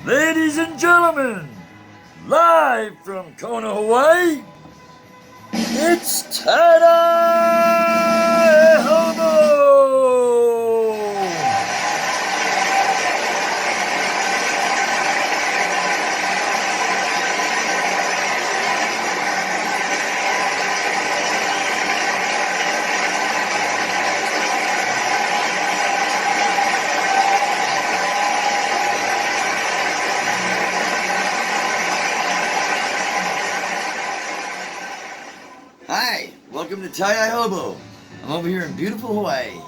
Ladies and gentlemen, live from Kona, Hawaii, it's tiedye hobo. Hi, welcome to tiedye hobo. I'm over here in beautiful Hawaii,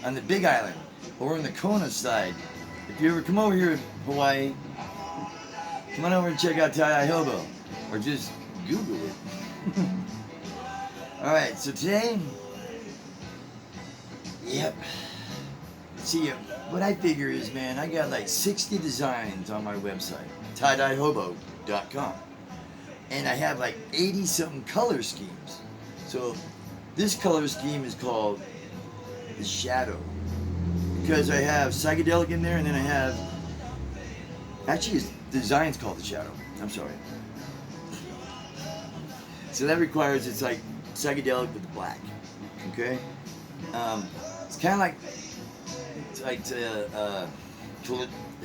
on the Big Island, over on the Kona side. If you ever come over here to Hawaii, come on over and check out tiedye hobo, or just Google it. All right, so today, see, what I figure is, man, I got like 60 designs on my website, tiedyehobo.com, and I have like 80 something color schemes. So this color scheme is called the Shadow, because I have psychedelic in there, and then I have, actually the design's called the Shadow, I'm sorry. So that requires, it's like psychedelic with black, okay? It's kind of like, the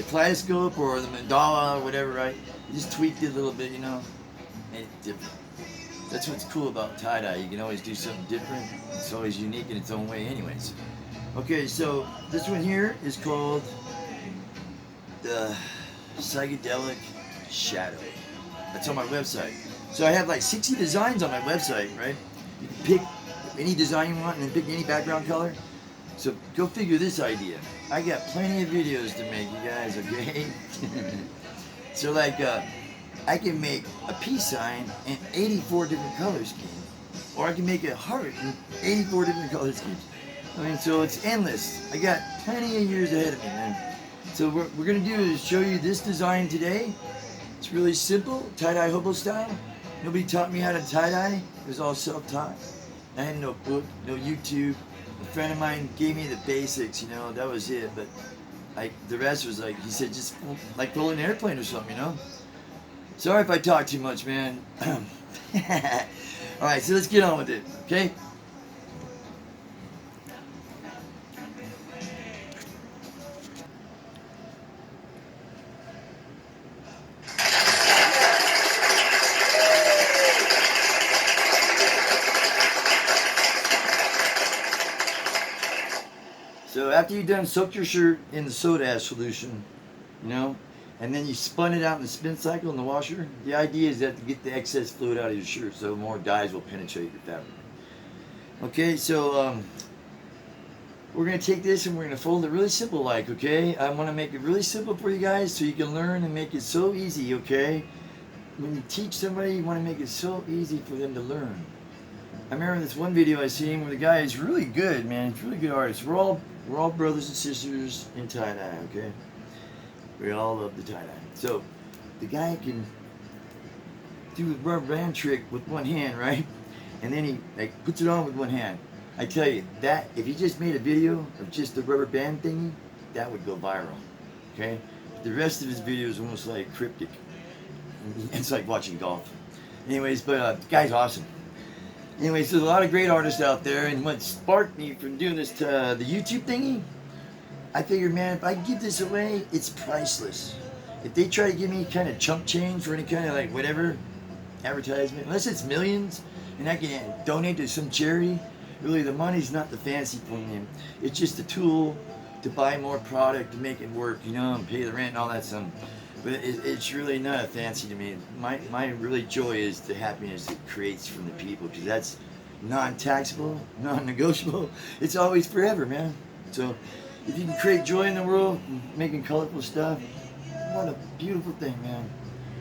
kaleidoscope or the mandala or whatever, right? You just tweaked it a little bit, you know, made it different. That's what's cool about tie-dye. You can always do something different. It's always unique in its own way anyways. Okay, so this one here is called the Psychedelic Shadow. That's on my website. So I have like 60 designs on my website, right? You can pick any design you want and then pick any background color. So go figure this idea. I got plenty of videos to make, you guys, okay? So like, I can make a peace sign in 84 different color schemes. Or I can make a heart in 84 different color schemes. I mean, so it's endless. I got plenty of years ahead of me, man. So what we're going to do is show you this design today. It's really simple, tie-dye hobo style. Nobody taught me how to tie-dye. It was all self-taught. I had no book, no YouTube. A friend of mine gave me the basics, you know, that was it. But the rest was like, he said, just like pull an airplane or something, you know. Sorry if I talk too much, man. Alright, so let's get on with it, okay? So after you've done soaked your shirt in the soda ash solution, you know, and then you spun it out in the spin cycle in the washer, the idea is that to get the excess fluid out of your shirt so more dyes will penetrate your fabric. Okay, so we're going to take this and we're going to fold it really simple like, okay? I want to make it really simple for you guys so you can learn and make it so easy, okay? When you teach somebody, you want to make it so easy for them to learn. I remember this one video I seen where the guy is really good, man. He's a really good artist. We're all brothers and sisters in tie-dye, okay? We all love the tie-dye. So the guy can do the rubber band trick with one hand, right? And then he like puts it on with one hand. I tell you, that if he just made a video of just the rubber band thingy, that would go viral, okay? The rest of his video is almost like cryptic. It's like watching golf. Anyways, but the guy's awesome. Anyways, there's a lot of great artists out there, and what sparked me from doing this to the YouTube thingy, I figured, man, if I give this away, it's priceless. If they try to give me kind of chump change for any kind of like whatever advertisement, unless it's millions, and I can donate to some charity, really the money's not the fancy thing. It's just a tool to buy more product to make it work, you know, and pay the rent and all that stuff. But it's really not fancy to me. My really joy is the happiness it creates from the people, because that's non-taxable, non-negotiable. It's always forever, man. So if you can create joy in the world, making colorful stuff, what a beautiful thing, man.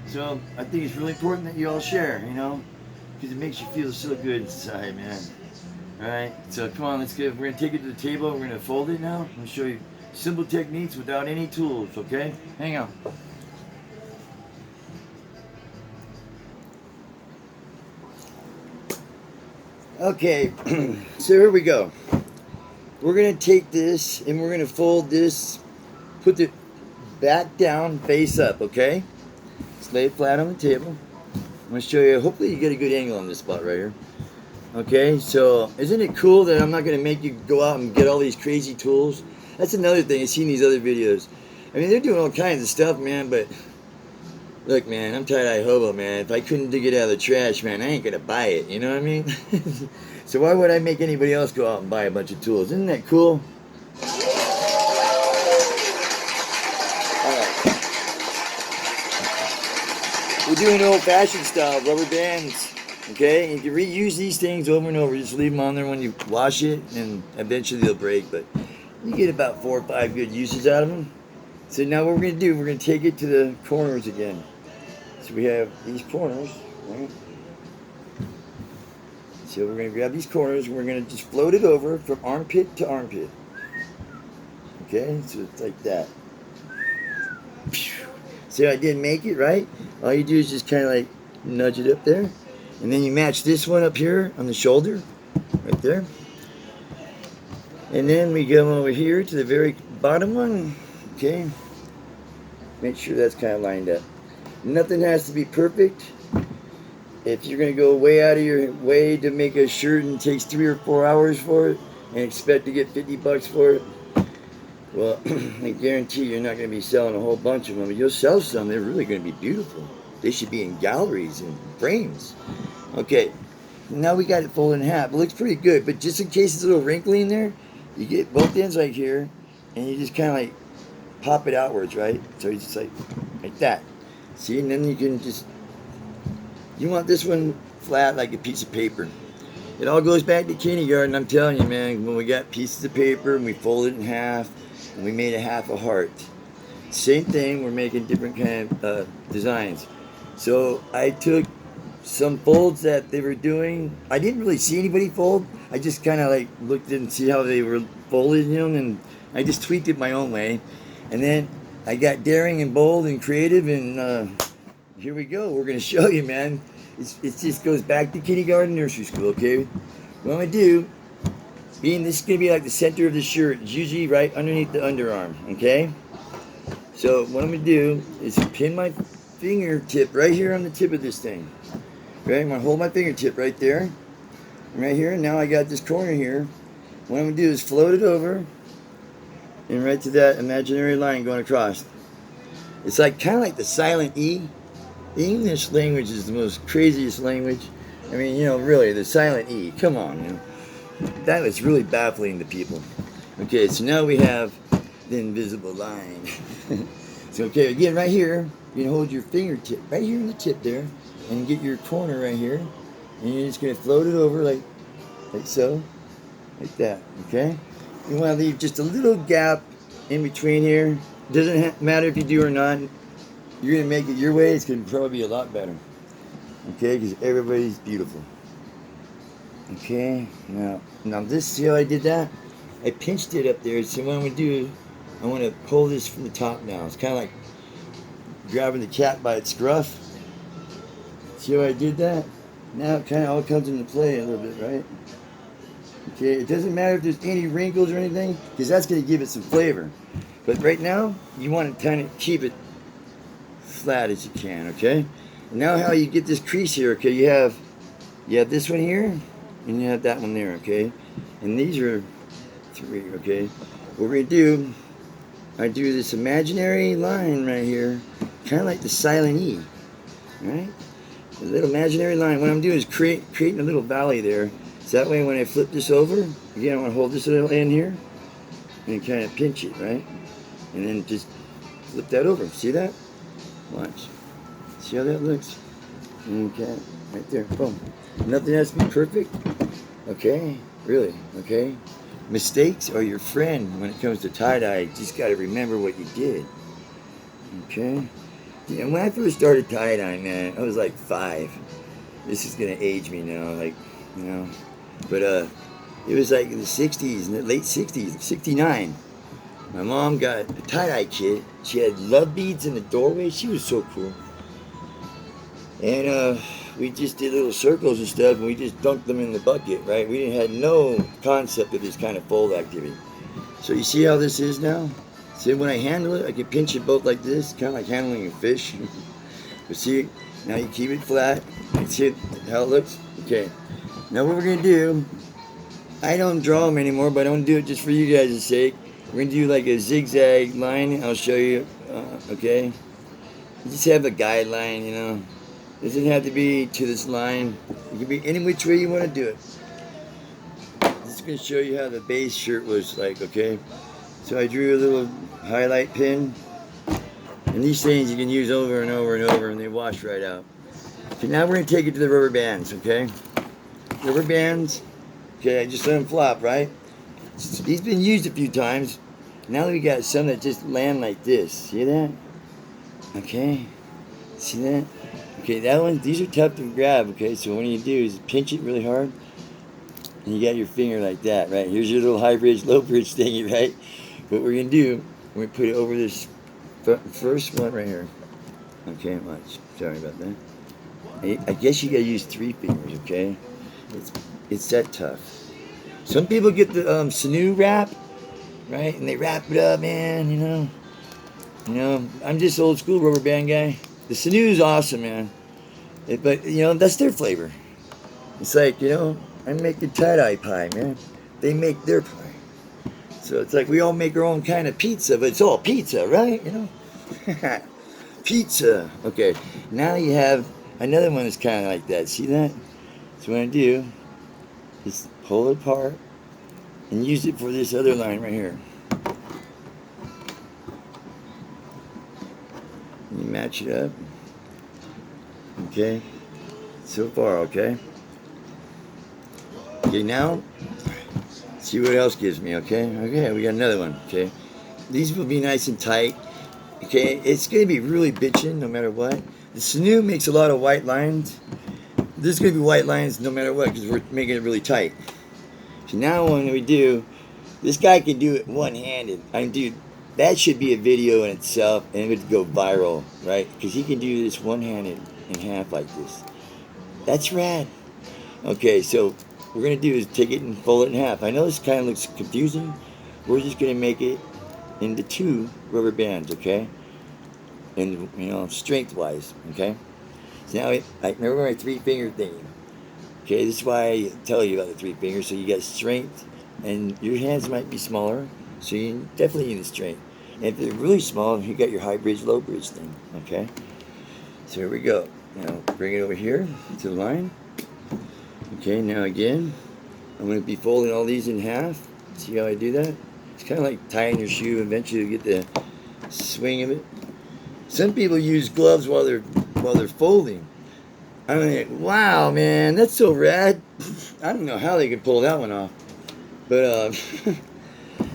So I think it's really important that you all share, you know, because it makes you feel so good inside, man. All right, so come on, let's get. We're gonna take it to the table. We're gonna fold it now. I'm gonna show you simple techniques without any tools. Okay, hang on. Okay, so here we go. We're gonna take this and we're gonna fold this, put the back down, face up, okay? Just lay it flat on the table. I'm going to show you, hopefully you get a good angle on this spot right here. Okay, so isn't it cool that I'm not going to make you go out and get all these crazy tools? That's another thing, I've seen these other videos. I mean, they're doing all kinds of stuff, man, but look, man, I'm tied-eye hobo, man. If I couldn't dig it out of the trash, man, I ain't going to buy it, you know what I mean? So why would I make anybody else go out and buy a bunch of tools? Isn't that cool? We're doing old-fashioned style, rubber bands, okay? You can reuse these things over and over. Just leave them on there when you wash it, and eventually they'll break. But you get about 4 or 5 good uses out of them. So now what we're going to do, we're going to take it to the corners again. So we have these corners, right? So we're going to grab these corners, and we're going to just float it over from armpit to armpit. Okay, so it's like that. See how I didn't make it, right? All you do is just kind of like nudge it up there. And then you match this one up here on the shoulder, right there. And then we go over here to the very bottom one, okay? Make sure that's kind of lined up. Nothing has to be perfect. If you're going to go way out of your way to make a shirt and it takes 3 or 4 hours for it and expect to get $50 for it, well, I guarantee you're not going to be selling a whole bunch of them. But you'll sell some. They're really going to be beautiful. They should be in galleries and frames. Okay, now we got it folded in half. It looks pretty good, but just in case it's a little wrinkly in there, you get both ends like here, and you just kind of like pop it outwards, right? So you just like that. See, and then you can just, you want this one flat like a piece of paper. It all goes back to kindergarten, I'm telling you, man. When we got pieces of paper and we folded it in half, and we made a half a heart. Same thing, we're making different kind of designs. So I took some folds that they were doing. I didn't really see anybody fold. I just kind of like looked and see how they were folding them, and I just tweaked it my own way. And then I got daring and bold and creative, and here we go. We're going to show you, man. It just goes back to kindergarten, nursery school, okay? What I'm going to do, being this is going to be like the center of the shirt, it's usually right underneath the underarm, okay? So what I'm going to do is pin my fingertip right here on the tip of this thing. Okay, I'm going to hold my fingertip right there, right here. Now I got this corner here. What I'm going to do is float it over and right to that imaginary line going across. It's like kind of like the silent E. The English language is the most craziest language. I mean, you know, really, the silent E. Come on, you know. That is really baffling to people. Okay, so now we have the invisible line. So, okay, again, right here, you can hold your fingertip right here in the tip there, and get your corner right here, and you're just going to float it over like so, like that, okay? You want to leave just a little gap in between here. Doesn't matter if you do or not. You're going to make it your way. It's going to probably be a lot better, okay? Because everybody's beautiful. Okay, now this, see how I did that? I pinched it up there, so what I'm going to do, I want to pull this from the top now. It's kind of like grabbing the cat by its scruff. See how I did that? Now it kind of all comes into play a little bit, right? Okay, it doesn't matter if there's any wrinkles or anything, because that's going to give it some flavor. But right now, you want to kind of keep it flat as you can, okay? Now how you get this crease here, okay, you have this one here, and you have that one there, okay? And these are 3, okay? What we're going to do, I do this imaginary line right here, kind of like the silent E, right? A little imaginary line. What I'm doing is creating a little valley there. So that way when I flip this over, again, I want to hold this little end here, and kind of pinch it, right? And then just flip that over. See that? Watch. See how that looks? Okay, right there, boom. Nothing has to be perfect, okay? Really, okay? Mistakes are your friend when it comes to tie-dye. You just got to remember what you did, okay? Yeah, when I first started tie-dye, man, I was like 5. This is going to age me now, like, you know. But it was like in the 60s, in the late 60s, 69. My mom got a tie-dye kit. She had love beads in the doorway. She was so cool. And we just did little circles and stuff, and we just dunked them in the bucket, right? We had no concept of this kind of fold activity. So you see how this is now? See, when I handle it, I can pinch it both like this, kind of like handling a fish. But see, now you keep it flat. You see how it looks? Okay. Now what we're going to do, I don't draw them anymore, but I don't do it just for you guys' sake. We're going to do like a zigzag line. I'll show you, okay? You just have a guideline, you know. It doesn't have to be to this line. It can be any which way you want to do it. Just going to show you how the base shirt was like, okay? So I drew a little highlight pin. And these things you can use over and over and over, and they wash right out. Okay, now we're going to take it to the rubber bands, okay? Rubber bands, okay, I just let them flop, right? These been used a few times. Now we got some that just land like this. See that? Okay. See that? Okay, that one, these are tough to grab, okay? So what you do is pinch it really hard, and you got your finger like that, right? Here's your little high bridge, low bridge thingy, right? What we're going to do, we're going to put it over this first one right here. Okay, watch. Sorry about that. I guess you gotta use 3 fingers, okay? It's that tough. Some people get the sinew wrap, right? And they wrap it up, man, you know. You know, I'm just old school rubber band guy. The sinew is awesome, man. But, you know, that's their flavor. It's like, you know, I make the tie-dye pie, man. They make their pie. So it's like we all make our own kind of pizza, but it's all pizza, right? You know? Pizza. Okay, now you have another one that's kind of like that. See that? So what I do is pull it apart and use it for this other line right here. And you match it up. Okay, so far, okay? Okay, now, see what else gives me, okay? Okay, we got another one, okay? These will be nice and tight. Okay, it's going to be really bitchin' no matter what. The sinew makes a lot of white lines. There's going to be white lines no matter what because we're making it really tight. So now when we do, this guy can do it one-handed. I mean, dude, that should be a video in itself and it would go viral, right? Because he can do this one-handed in half like this. That's rad. Okay, so what we're going to do is take it and fold it in half. I know this kind of looks confusing. We're just going to make it into 2 rubber bands, okay? And, you know, strength-wise, okay? So now, I remember my 3-finger thing. Okay, this is why I tell you about the 3 fingers. So you got strength, and your hands might be smaller, so you definitely need the strength. And if they're really small, you got your high bridge, low bridge thing, okay? So here we go. Now, bring it over here to the line. Okay, now again, I'm going to be folding all these in half. See how I do that? It's kind of like tying your shoe. Eventually you get the swing of it. Some people use gloves while they're folding. I mean, wow, man, that's so rad. I don't know how they could pull that one off. But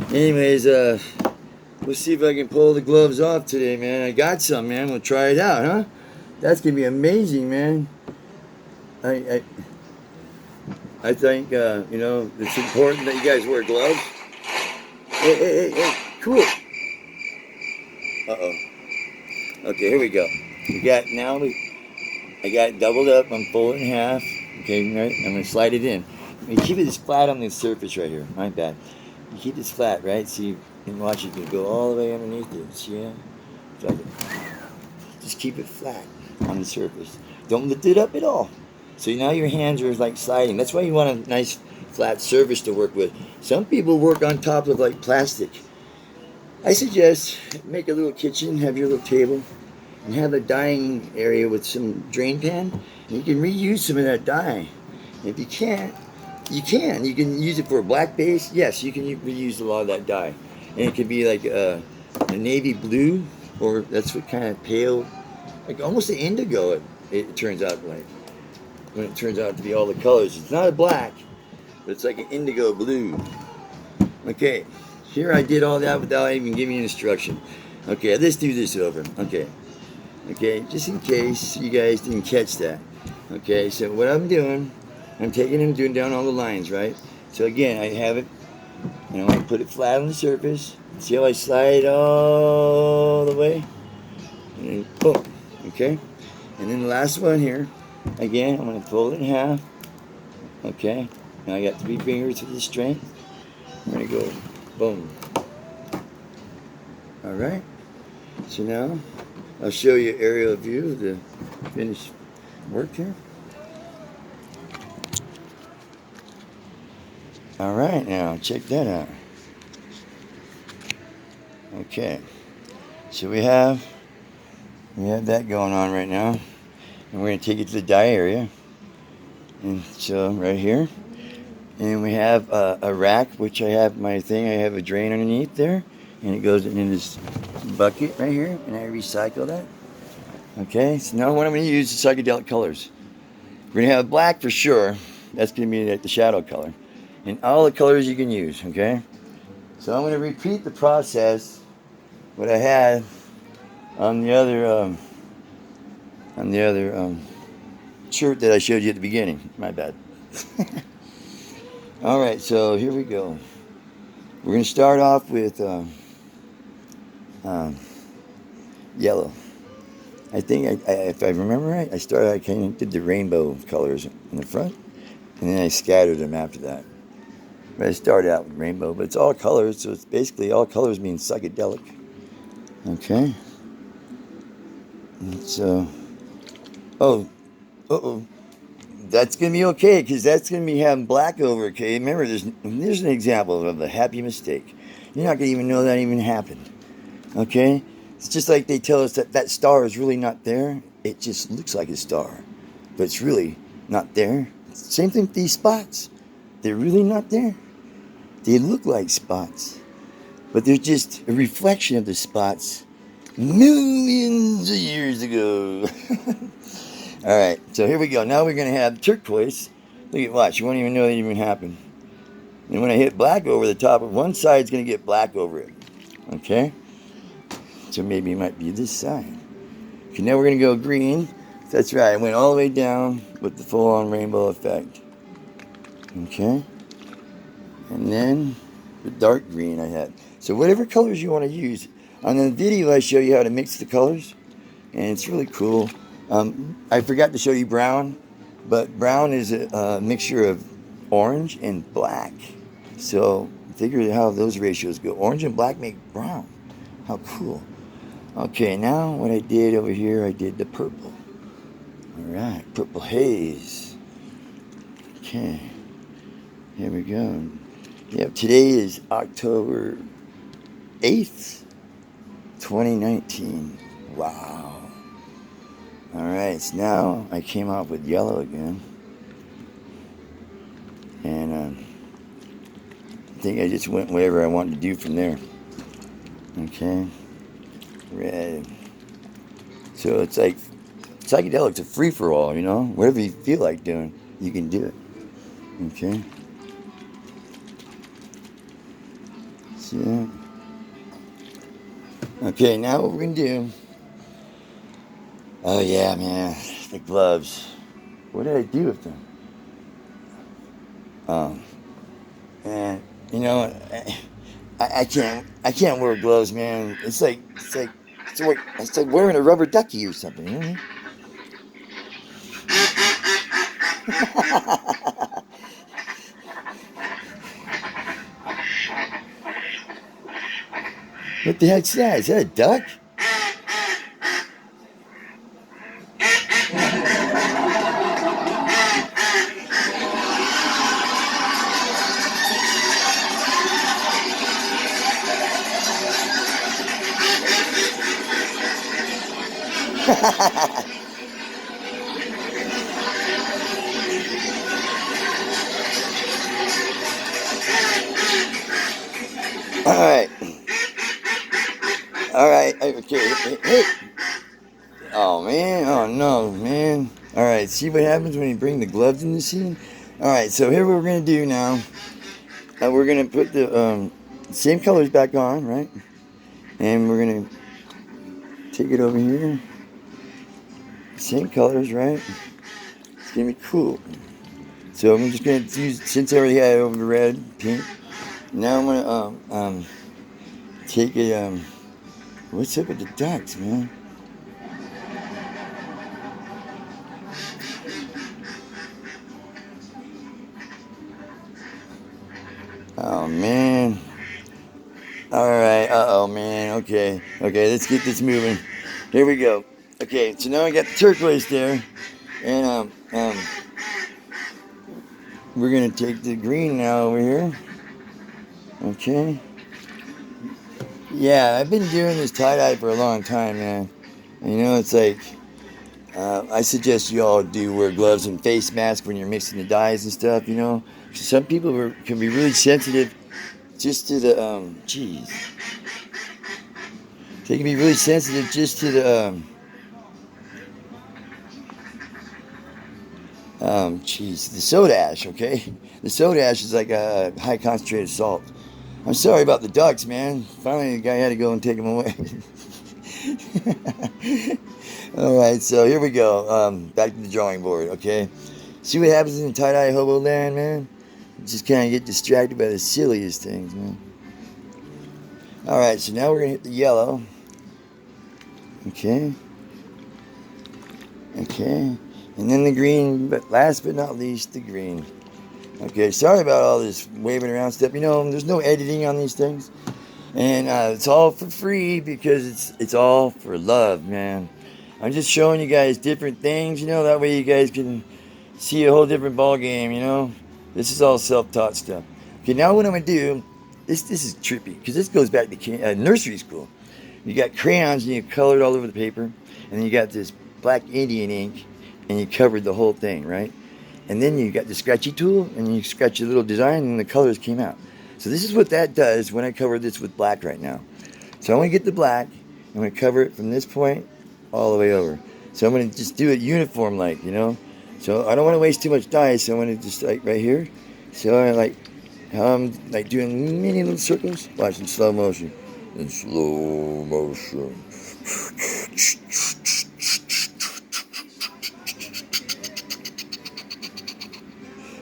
anyways, we'll see if I can pull the gloves off today, man. I got some, man. We'll try it out, huh? That's gonna be amazing, man. I think you know, it's important that you guys wear gloves. Hey, cool. Uh-oh. Okay, here we go. I got it doubled up. I'm folding in half. Okay, right? I'm going to slide it in. You keep it as flat on the surface right here. My bad. You keep this flat, right? So you can watch it go all the way underneath it. See that? Just keep it flat on the surface. Don't lift it up at all. So now your hands are like sliding. That's why you want a nice flat surface to work with. Some people work on top of like plastic. I suggest make a little kitchen, have your little table, and have a dyeing area with some drain pan. And you can reuse some of that dye. If you can't, you can. You can use it for a black base. Yes, you can reuse a lot of that dye. And it could be like a navy blue, or that's what kind of pale, like almost an indigo it turns out like. When it turns out to be all the colors. It's not a black, but it's like an indigo blue. Okay, here I did all that without even giving you instruction. Okay, let's do this over. Okay, just in case you guys didn't catch that. Okay, so what I'm doing, I'm taking and doing down all the lines, right? So again, I have it, you know, I put it flat on the surface. See how I slide all the way? And then boom, okay? And then the last one here, again, I'm going to fold it in half. Okay, now I got 3 fingers for the strength. I'm going to go boom. All right. So now I'll show you aerial view of the finished work here. All right, now check that out. Okay, so we have that going on right now, and we're gonna take it to the dye area. And so right here, and we have a rack, which I have my thing. I have a drain underneath there, and it goes in this bucket right here, and I recycle that. Okay, so now what I'm going to use is psychedelic colors. We're going to have black for sure. That's going to be like the shadow color, and all the colors you can use. Okay, so I'm going to repeat the process what I had on the other shirt that I showed you at the beginning. My bad. All right, so here we go. We're going to start off with yellow. I think, if I remember right, I kind of did the rainbow colors in the front, and then I scattered them after that. But I started out with rainbow, but it's all colors, so it's basically all colors mean psychedelic. Okay. And so, that's going to be okay, because that's going to be having black over, okay? Remember, there's an example of a happy mistake. You're not going to even know that even happened, okay? It's just like they tell us that star is really not there. It just looks like a star, but it's really not there. Same thing with these spots. They're really not there. They look like spots, but they're just a reflection of the spots millions of years ago. All right, so here we go. Now we're going to have turquoise. Look at, watch, you won't even know that even happened. And when I hit black over the top, one side's going to get black over it. Okay? So maybe it might be this side. Okay, now we're going to go green. That's right, I went all the way down with the full-on rainbow effect. Okay? And then the dark green I had. So whatever colors you want to use. On the video, I show you how to mix the colors. And it's really cool. I forgot to show you brown, but brown is a mixture of orange and black. So figure how those ratios go. Orange and black make brown. How cool. Okay, now what I did over here, I did the purple. All right, purple haze. Okay, here we go. Yeah, today is October 8th, 2019. Wow. All right, so now I came out with yellow again. And I think I just went whatever I wanted to do from there. Okay, red. So it's like psychedelic's a free-for-all, you know? Whatever you feel like doing, you can do it. Okay? See that? Okay, now what we're going to do... Oh, yeah, man. The gloves. What did I do with them? And, you know, I can't wear gloves, man. It's like wearing a rubber ducky or something, you know what I mean? What the heck's that? Is that a duck? Alright. Alright, okay. Hey. Oh, man. Oh, no, man. Alright, see what happens when you bring the gloves in the scene? Alright, so here what we're going to do now. We're going to put the same colors back on, right? And we're going to take it over here. Same colors, right? It's going to be cool. So I'm just going to use, since I already had it over red, pink. Now I'm going to take it, what's up with the ducks, man? Oh, man. Alright, uh-oh, man. Okay, let's get this moving. Here we go. Okay, so now I got the turquoise there, and we're gonna take the green now over here. Okay. Yeah, I've been doing this tie-dye for a long time, man. And, you know, it's like, I suggest you all do wear gloves and face masks when you're mixing the dyes and stuff, you know. Some people can be really sensitive just to the, geez. They can be really sensitive just to the, the soda ash, okay? The soda ash is like a high concentrated salt. I'm sorry about the ducks, man. Finally, the guy had to go and take them away. All right, so here we go. Back to the drawing board, okay? See what happens in tie-dye hobo land, man? You just kind of get distracted by the silliest things, man. All right, so now we're going to hit the yellow. Okay. Okay. And then the green, but last but not least, the green. Okay, sorry about all this waving around stuff. You know, there's no editing on these things. And it's all for free because it's all for love, man. I'm just showing you guys different things, you know, that way you guys can see a whole different ball game, you know. This is all self-taught stuff. Okay, now what I'm going to do, this is trippy because this goes back to nursery school. You got crayons and you colored all over the paper, and then you got this black Indian ink and you covered the whole thing, right? And then you got the scratchy tool and you scratch a little design and the colors came out. So this is what that does when I cover this with black right now. So I'm going to get the black, I'm going to cover it from this point all the way over. So I'm going to just do it uniform like, you know. So I don't want to waste too much dye, so I'm going to just like right here. So I like how I'm like doing mini little circles. Watch in slow motion. In slow motion.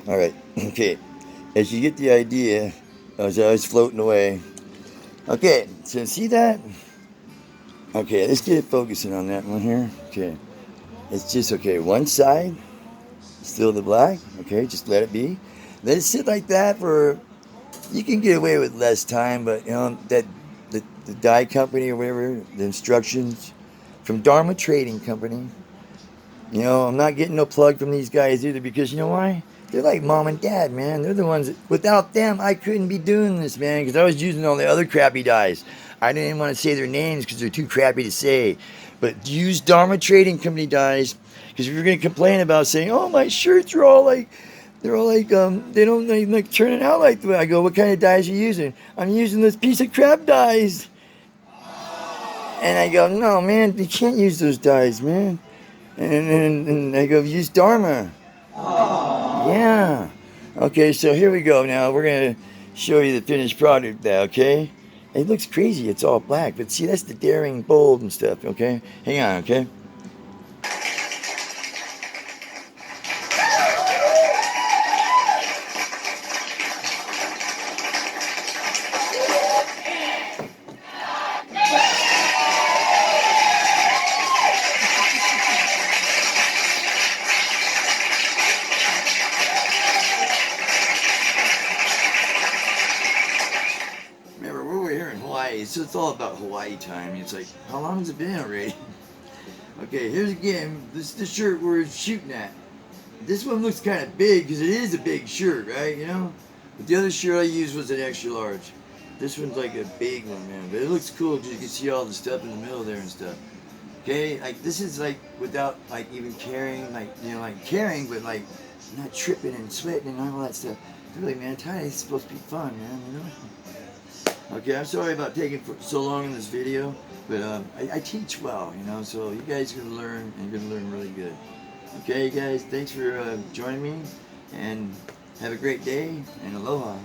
All right, okay. As you get the idea, as I was floating away. Okay, so see that? Okay, let's get it focusing on that one here. Okay, it's just, okay, one side, still the black. Okay, just let it be. Let it sit like that for, you can get away with less time, but, you know, that the dye company or whatever, the instructions from Dharma Trading Company, you know, I'm not getting no plug from these guys either because, you know why? They're like mom and dad, man. They're the ones that, without them, I couldn't be doing this, man, because I was using all the other crappy dyes. I didn't even want to say their names because they're too crappy to say. But use Dharma Trading Company dyes, because if you're going to complain about saying, oh, my shirts are all like, they're all like, they don't like turning out like the way I go, what kind of dyes are you using? I'm using this piece of crap dyes. And I go, no, man, you can't use those dyes, man. And I go, use Dharma. Yeah. Okay, so here we go now. We're going to show you the finished product now, okay? It looks crazy. It's all black. But see, that's the daring bold and stuff, okay? Hang on, okay? Remember, we're here in Hawaii, so it's all about Hawaii time. It's like, how long has it been already? Okay, here's again, this is the shirt we're shooting at. This one looks kind of big because it is a big shirt, right? You know? But the other shirt I used was an extra large. This one's like a big one, man. But it looks cool because you can see all the stuff in the middle there and stuff. Okay, like this is like without like even carrying, like, you know, like carrying, but like not tripping and sweating and all that stuff. Really, man, tie is supposed to be fun, man, you know? Okay, I'm sorry about taking so long in this video, but I teach well, you know, so you guys are going to learn, and you're going to learn really good. Okay, guys, thanks for joining me, and have a great day, and aloha.